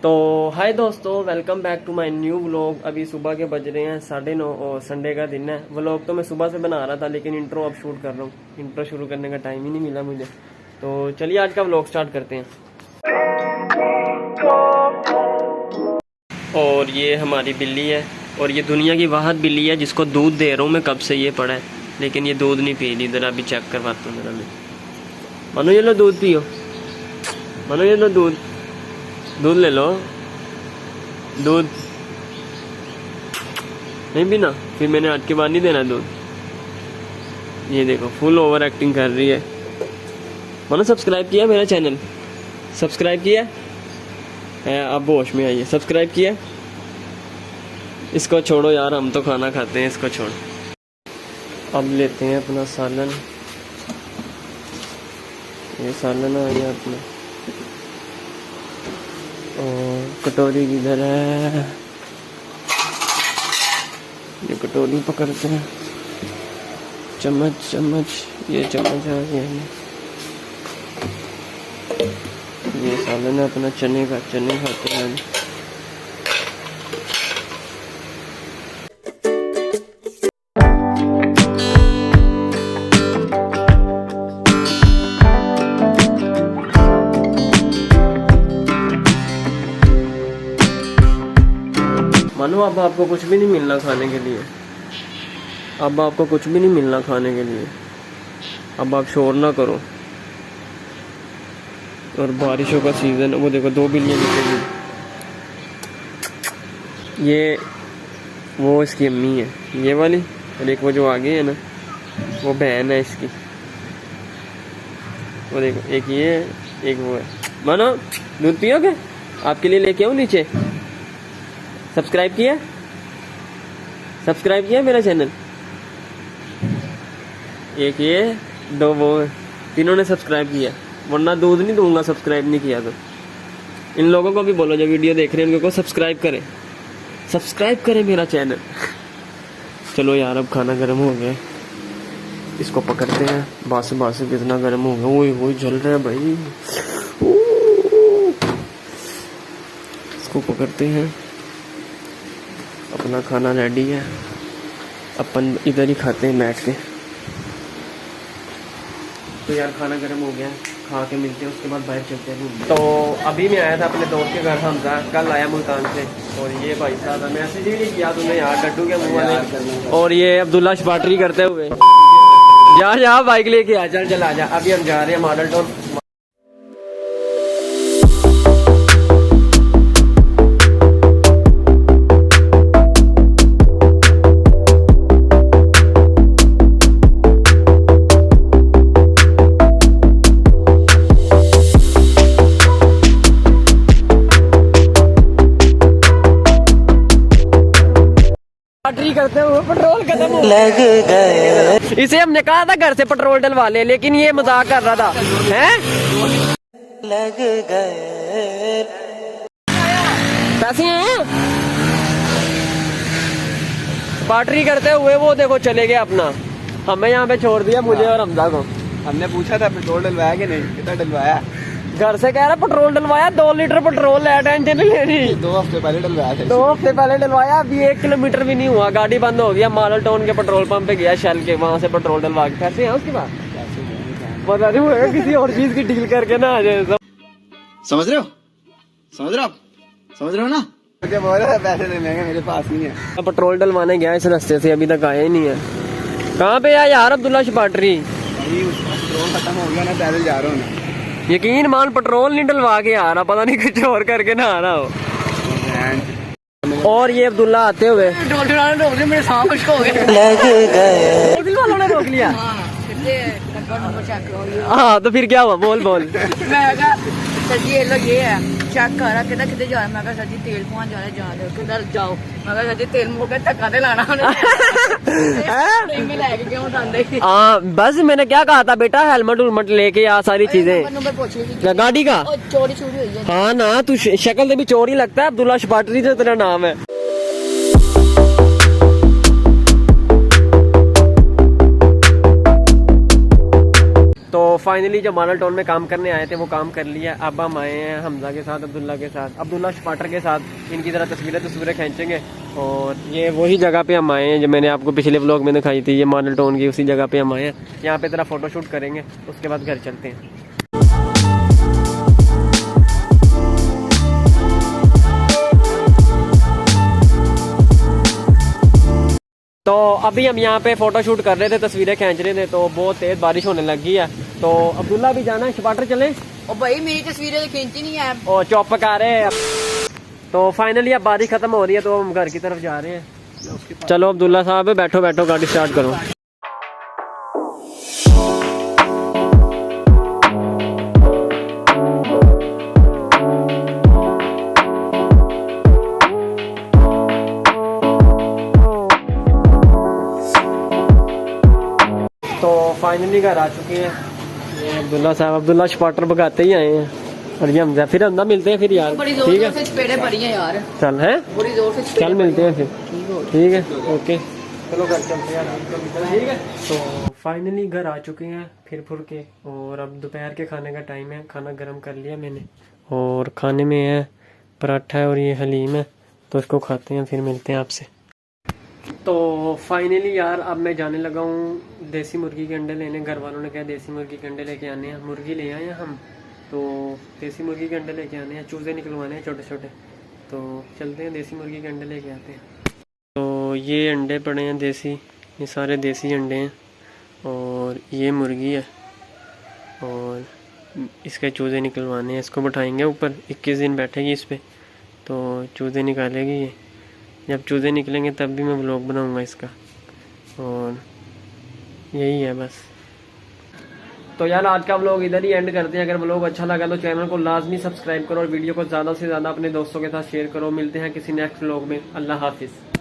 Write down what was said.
तो हाय दोस्तों, welcome back to my new vlog. अभी सुबह के बज रहे हैं 9:30 और संडे का दिन है। व्लॉग तो मैं सुबह से बना रहा था, लेकिन इंट्रो अब शूट कर रहा हूँ। इंट्रो शुरू करने का टाइम ही नहीं मिला मुझे। तो चलिए आज का व्लॉग स्टार्ट करते हैं। और ये हमारी बिल्ली है, और ये दुनिया की वाहद बिल्ली है जिसको दूध दे रहा हूँ मैं कब से, ये पड़ा है लेकिन ये दूध नहीं पी रही। इधर अभी चेक करवाता हूँ जरा मैं। मनु ये लो दूध पियो, मनु ये लो दूध, दूध ले लो। दूध नहीं पीना, फिर मैंने आज के बाद नहीं देना दूध। ये देखो फुल ओवर एक्टिंग कर रही है। मनु सब्सक्राइब किया मेरा चैनल? सब्सक्राइब किया है? अब होश में आइए, सब्सक्राइब किया। इसको छोड़ो यार, हम तो खाना खाते हैं, इसको छोड़। अब लेते हैं अपना सालन। ये सालन आ गया अपना, और कटोरी किधर है? ये कटोरी पकड़ते हैं। चम्मच ये चम्मच आ गया। ये सालन है अपना चने का, चने खाते हैं। मानो अब आपको कुछ भी नहीं मिलना खाने के लिए, अब आपको कुछ भी नहीं मिलना खाने के लिए। अब आप शोर ना करो। और बारिशों का सीजन, वो देखो 2 बिल्लियाँ निकली। ये वो इसकी अम्मी है, ये वाली, और एक वो जो आगे है ना, वो बहन है इसकी। वो देखो एक ये है, एक वो है। मानो दूध पियोगे? आपके लिए लेके आऊँ नीचे? सब्सक्राइब किया? सब्सक्राइब किया मेरा चैनल? एक ये, 2 वो, तीनों ने सब्सक्राइब किया, वरना दूध नहीं दूंगा सब्सक्राइब नहीं किया तो। इन लोगों को भी बोलो जो वीडियो देख रहे हैं उनको सब्सक्राइब करें, सब्सक्राइब करें मेरा चैनल। चलो यार अब खाना गर्म हो गया, इसको पकड़ते हैं। बस कितना गर्म हो गया, वो जल रहा है भाई। इसको पकड़ते हैं। अपना खाना रेडी है, अपन इधर ही खाते हैं बैठ के। तो यार खाना गर्म हो गया, खा के मिलते हैं, उसके बाद बाहर चलते हैं। तो अभी मैं आया था अपने दोस्त के घर, हमजा कल आया मुल्तान से। और ये भाई साहब मैसेज ही नहीं किया तुमने यार, डड्डू के मुँह वाले। और ये अब्दुल्ला शपाटरी करते हुए जा बाइक लेके आ, चल आ जा। अभी हम जा रहे हैं मॉडल टाउन। करते हुए पेट्रोल खत्म लग गए। इसे हमने कहा था घर से पेट्रोल डलवा ले, लेकिन ये मजाक कर रहा था। हैं? लग गए पैसे हैं। बैटरी करते हुए वो देखो चले गए अपना, हमें यहाँ पे छोड़ दिया, मुझे और हमजा को। हमने पूछा था पेट्रोल डलवाया कि नहीं, कितना डलवाया? घर से कह रहा पेट्रोल डलवाया, 2 लीटर पेट्रोल है, टेंशन नहीं लेनी। 2 हफ्ते पहले डलवाया था। 2 हफ्ते पहले डलवाया, अभी 1 किलोमीटर भी नहीं हुआ, गाड़ी बंद हो गया। मॉडल टाउन के पेट्रोल पंप पे गया, शेल के, वहां से पेट्रोल डलवा के। पैसे हैं उसके पास? पता नहीं होगा, किसी और चीज की डील करके ना आ जाए। समझ रहे हो ना? मुझे बोल रहा है पैसे देने के, मेरे पास नहीं है। पेट्रोल डलवाने गया इस रास्ते से, अभी तक आया ही नहीं है। कहाँ पे है यार अब्दुल्ला शपाटरी? पेट्रोल खत्म हो गया ना, पैदल जा रहा हूँ ना। यकीन मान पेट्रोल नहीं डलवा के आ रहा, पता नहीं कुछ और करके ना आ रहा हो। और ये अब्दुल्ला आते हुए मेरे सांप खुश्क हो गए, वालों ने रोक लिया। हाँ तो फिर क्या हुआ? बोल मैं कहा सर जी ये है चेक करा कहता कितने जा रहा। मैं कहा सर जी तेल पहुंच जा रहा है, किधर जाओ? मैं कहा सर जी तेल मुँह पे धक्का दे लाना। हाँ बस मैंने क्या कहा था बेटा, हेलमेट उलमेट लेके आ, सारी चीजें। गाड़ी का चोरी हुई है। हाँ ना, तू शक्ल से भी चोरी लगता है। अब्दुल्ला शपाटरी जो तेरा नाम है। तो फाइनली जो मॉडल टाउन में काम करने आए थे वो काम कर लिया। अब हम आए हैं हमजा के साथ, अब्दुल्ला के साथ, अब्दुल्ला शपाटर के साथ। इनकी तरह तस्वीरें खींचेंगे। और ये वही जगह पे हम आए हैं जो मैंने आपको पिछले व्लॉग में दिखाई थी, ये मॉडल टाउन की उसी जगह पे हम आए हैं। यहाँ पे तरह फ़ोटोशूट करेंगे, उसके बाद घर चलते हैं। तो अभी हम यहाँ पे फ़ोटो शूट कर रहे थे, तस्वीरें खींच रहे थे, तो बहुत तेज़ बारिश होने लगी है। तो अब्दुल्ला भी जाना है, शपाटर चले। और भाई मेरी तस्वीरें तो खींची नहीं है। और चौप पका रहे हैं। तो फाइनली अब बारिश ख़त्म हो रही है, तो हम घर की तरफ जा रहे हैं। चलो अब्दुल्ला साहब, बैठो बैठो, गाड़ी स्टार्ट करो। तो फाइनली घर आ चुके हैं। ये अब्दुल्ला साहब, अब्दुल्ला शपाटर भगाते ही आए हैं। और ये हमजा, फिर हमजा मिलते हैं फिर यार, बड़ी जोर ठीक है। से चपेड़े पड़ी हैं यार, चल है, बड़ी जोर से चल मिलते हैं फिर, ठीक है, ओके। चलो घर चलते हैं, ठीक है। तो फाइनली घर आ चुके हैं फिर फुर के। और अब दोपहर के खाने का टाइम है। खाना गर्म कर लिया मैंने, और खाने में है पराठा और ये हलीम है, तो इसको खाते हैं, फिर मिलते हैं आपसे। तो फाइनली यार अब मैं जाने लगा हूँ देसी मुर्गी के अंडे लेने। घर वालों ने कहा देसी मुर्गी के अंडे लेके आने हैं। मुर्गी ले आए हैं हम, तो देसी मुर्गी के अंडे लेके आने हैं, चूज़े निकलवाने हैं छोटे छोटे। तो चलते हैं, देसी मुर्गी के अंडे लेके आते हैं। तो ये अंडे पड़े हैं देसी, ये सारे देसी अंडे हैं। और ये मुर्गी है, और इसके चूज़े निकलवाने हैं। इसको बैठाएंगे ऊपर, 21 दिन बैठेगी इस पर, तो चूज़े निकालेगी ये। जब चूज़े निकलेंगे तब भी मैं व्लॉग बनाऊंगा इसका। और यही है बस। तो यार आज का व्लॉग इधर ही एंड करते हैं। अगर व्लॉग अच्छा लगा तो चैनल को लाजमी सब्सक्राइब करो और वीडियो को ज़्यादा से ज़्यादा अपने दोस्तों के साथ शेयर करो। मिलते हैं किसी नेक्स्ट व्लॉग में। अल्लाह हाफिज़।